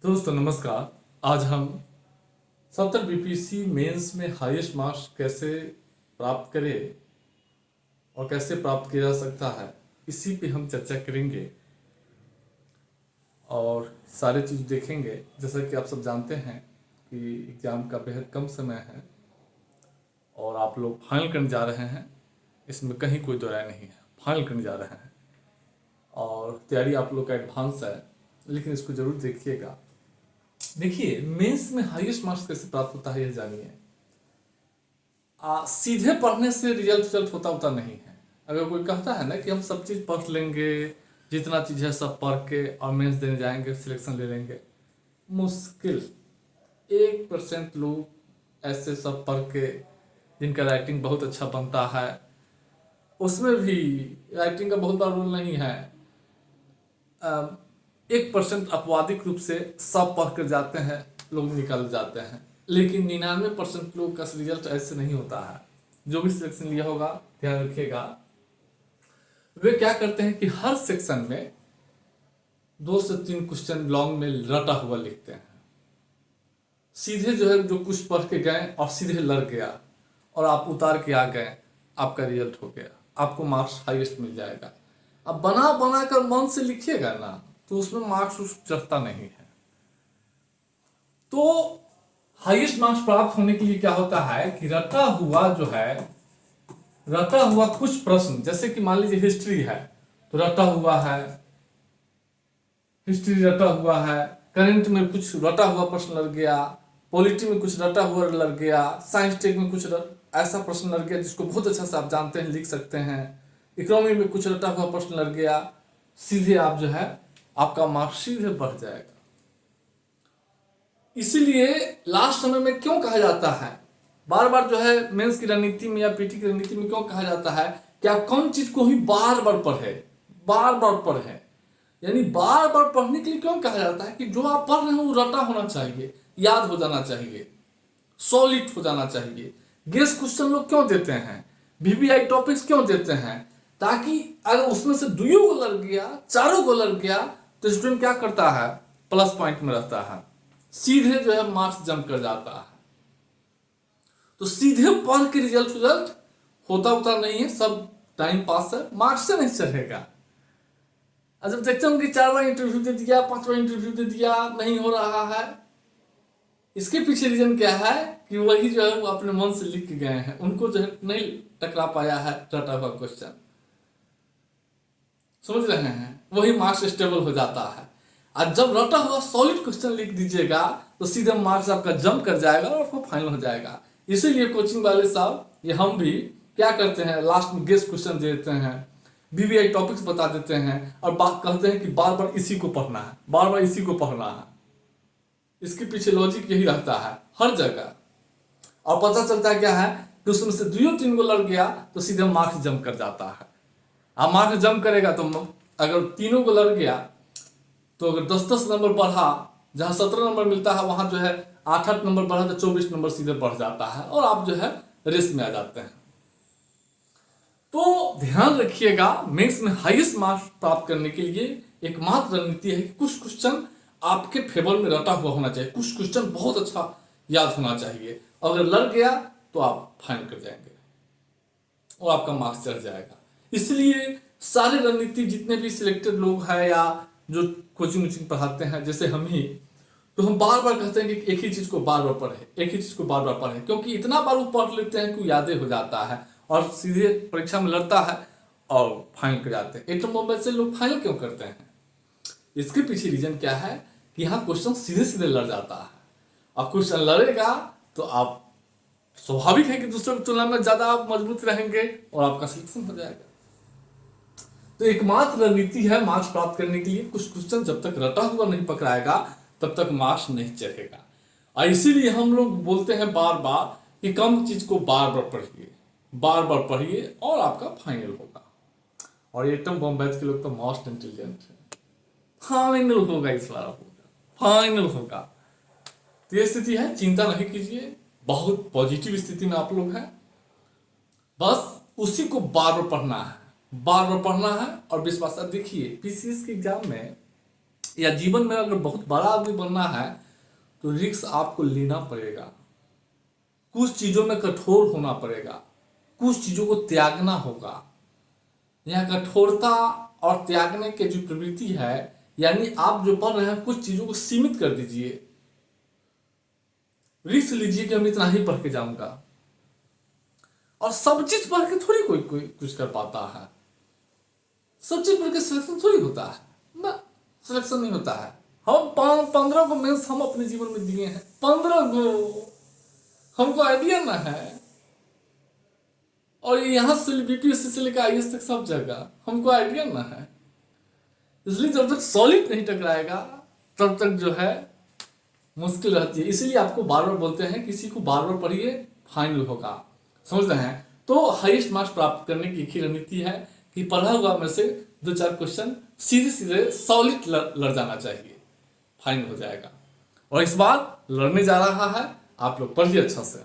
दोस्तों नमस्कार। आज हम 70 बीपीएससी मेंस में हाईएस्ट मार्क्स कैसे प्राप्त करें और कैसे प्राप्त किया जा सकता है, इसी पे हम चर्चा करेंगे और सारे चीज़ देखेंगे। जैसा कि आप सब जानते हैं कि एग्ज़ाम का बेहद कम समय है और आप लोग फाइनल करने जा रहे हैं, इसमें कहीं कोई दो राय नहीं है। फाइनल करने जा रहे हैं और तैयारी आप लोग का एडवांस है, लेकिन इसको ज़रूर देखिएगा। देखिए, मेंस में हाईएस्ट मार्क्स कैसे प्राप्त होता है, यह जानिए। सीधे पढ़ने से रिजल्ट होता नहीं है। अगर कोई कहता है ना कि हम सब चीज़ पढ़ लेंगे, जितना चीज़ है सब पढ़ के और मेंस देने जाएंगे, सिलेक्शन ले लेंगे, मुश्किल। 1% लोग ऐसे सब पढ़ के जिनका राइटिंग बहुत अच्छा बनता है, उसमें भी राइटिंग का बहुत बड़ा रोल नहीं है। 1% अपवादिक रूप से सब पढ़ कर जाते हैं, लोग निकल जाते हैं, लेकिन 99% लोग का रिजल्ट ऐसे नहीं होता है। जो भी सिलेक्शन लिया होगा, ध्यान रखिएगा, वे क्या करते हैं कि हर सेक्शन में 2 से 3 क्वेश्चन लॉन्ग में रटा हुआ लिखते हैं। सीधे जो है, जो कुछ पढ़ के गए और सीधे लग गया और आप उतार के आ गए, आपका रिजल्ट हो गया, आपको मार्क्स हाईएस्ट मिल जाएगा। अब बना बना कर मन से लिखिएगा ना, तो उसमें मार्क्स चढ़ता नहीं है। तो हाईएस्ट मार्क्स प्राप्त होने के लिए क्या होता है कि रटा हुआ जो है, रटा हुआ कुछ प्रश्न, जैसे कि मान लीजिए हिस्ट्री है तो रटा हुआ है, हिस्ट्री रटा हुआ है, करंट में कुछ रटा हुआ प्रश्न लग गया, पॉलिटी में कुछ रटा हुआ लग गया, साइंस टेक में कुछ ऐसा प्रश्न लग गया जिसको बहुत अच्छा से आप जानते हैं, लिख सकते हैं, इकोनॉमी में कुछ रटा हुआ प्रश्न लग गया, सीधे आप जो है आपका मार्क्स सीधे बढ़ जाएगा। इसीलिए लास्ट समय में क्यों कहा जाता है, बार बार जो है मेंस की रणनीति में या पीटी की रणनीति में क्यों कहा जाता है कि आप कौन चीज को ही बार बार पढ़े, बार बार पढ़े। यानी बार बार पढ़ने के लिए क्यों कहा जाता है कि जो आप पढ़ रहे हैं वो रटा होना चाहिए, याद हो जाना चाहिए, सॉलिड हो जाना चाहिए। गेस क्वेश्चन लोग क्यों देते हैं, वीवीआई टॉपिक्स क्यों देते हैं, ताकि अगर उसमें से 2 को लग गया, 4 को लग गया, तो स्टूडेंट क्या करता है, प्लस पॉइंट में रहता है, सीधे जो है मार्क्स जंप कर जाता है। तो सीधे पढ़ के रिजल्ट होता नहीं है, सब टाइम पास है, मार्क्स से नहीं चढ़ेगा। जब देखते होंगे 4 बार इंटरव्यू दे दिया, 5 बार इंटरव्यू दे दिया, नहीं हो रहा है, इसके पीछे रीजन क्या है कि वही जो है वो अपने मन से लिख के गए हैं, उनको जो है नहीं टकरा पाया है रटा हुआ क्वेश्चन, समझ रहे हैं, वही मार्क्स स्टेबल हो जाता है। और जब रटा हुआ सॉलिड क्वेश्चन लिख दीजिएगा तो सीधे मार्क्स आपका जंप कर जाएगा और आपको फाइनल हो जाएगा। इसीलिए कोचिंग वाले साहब, ये हम भी क्या करते हैं, लास्ट में गेस क्वेश्चन दे देते हैं, वीवीआई टॉपिक्स बता देते हैं और बात कहते हैं कि बार बार इसी को पढ़ना है, बार बार इसी को पढ़ना है। इसके पीछे लॉजिक यही रहता है हर जगह। और पता चलता है क्या है कि उसमें से 2-3 को लग गया तो सीधे मार्क्स जंप कर जाता है। अब मार्क्स जंप करेगा तो अगर 3 को लग गया तो अगर 10-10 नंबर बढ़ा, जहां 17 नंबर मिलता है वहां जो है 8-8 नंबर बढ़ा तो 24 नंबर सीधे बढ़ जाता है और आप जो है रेस में आ जाते हैं। तो ध्यान रखिएगा, मेंस में हाईएस्ट मार्क्स प्राप्त करने के लिए एकमात्र रणनीति है कि कुछ क्वेश्चन आपके फेवर में रटा हुआ होना चाहिए, कुछ क्वेश्चन बहुत अच्छा याद होना चाहिए। अगर लग गया तो आप फाइन कर जाएंगे और आपका मार्क्स चढ़ जाएगा। इसलिए सारे रणनीति जितने भी सिलेक्टेड लोग हैं या जो कोचिंग वोचिंग पढ़ाते हैं, जैसे हम ही, तो हम बार बार कहते हैं कि एक ही चीज को बार बार पढ़े, एक ही चीज को बार बार पढ़े, क्योंकि इतना बार वो पढ़ लेते हैं कि यादें हो जाता है और सीधे परीक्षा में लड़ता है और फाइनल कर जाते हैं। एटम बॉम्ब से लोग फाइनल क्यों करते हैं, इसके पीछे रीजन क्या है कि यहाँ क्वेश्चन सीधे सीधे लड़ जाता है। अब क्वेश्चन लड़ेगा तो आप स्वाभाविक है कि दूसरों की तुलना में ज्यादा आप मजबूत रहेंगे और आपका सिलेक्शन हो जाएगा। तो एकमात्र रणनीति है मार्क्स प्राप्त करने के लिए, कुछ क्वेश्चन जब तक रटा हुआ नहीं पकड़ाएगा तब तक मार्क्स नहीं चढ़ेगा। और इसीलिए हम लोग बोलते हैं बार बार कि कम चीज को बार बार पढ़िए, बार बार पढ़िए और आपका फाइनल होगा। और एटम बॉम्ब बैच के लोग तो मोस्ट इंटेलिजेंट है, फाइनल होगा, इस बार होगा, फाइनल होगा। तो ये स्थिति है, चिंता नहीं कीजिए, बहुत पॉजिटिव स्थिति में आप लोग हैं। बस उसी को बार बार पढ़ना है, बार बार पढ़ना है और विश्वास। अब देखिए, पीसीएस के एग्जाम में या जीवन में अगर बहुत बड़ा आदमी बनना है तो रिस्क आपको लेना पड़ेगा, कुछ चीजों में कठोर होना पड़ेगा, कुछ चीजों को त्यागना होगा। यह कठोरता और त्यागने की जो प्रवृत्ति है, यानी आप जो पढ़ रहे हैं कुछ चीजों को सीमित कर दीजिए, रिस्क लीजिए कि हम इतना ही पढ़ के जाऊंगा। और सब चीज पढ़ के थोड़ी कोई कुछ कर पाता है, सब चीज पढ़ के सिलेक्शन थोड़ी होता है ना, सिलेक्शन नहीं होता है। हम 15 को मेंस हम अपने जीवन में दिए हैं, 15 को, हमको आइडिया ना है। और यहाँ से बीपीएससी से लेकर आईएएस तक सब जगह हमको आइडिया ना है। इसलिए जब तक सॉलिड नहीं टकराएगा तब तक जो है मुश्किल रहती है। इसीलिए आपको बार बार बोलते हैं किसी को बार बार पढ़िए, फाइनल होगा, समझ रहे हैं। तो हाईएस्ट मार्क्स प्राप्त करने की एक ही रणनीति है कि पढ़ा हुआ में से 2-4 क्वेश्चन सीधे सीधे सॉलिड लड़ जाना चाहिए, फाइनल हो जाएगा। और इस बार लड़ने जा रहा है, आप लोग पढ़िए अच्छा से।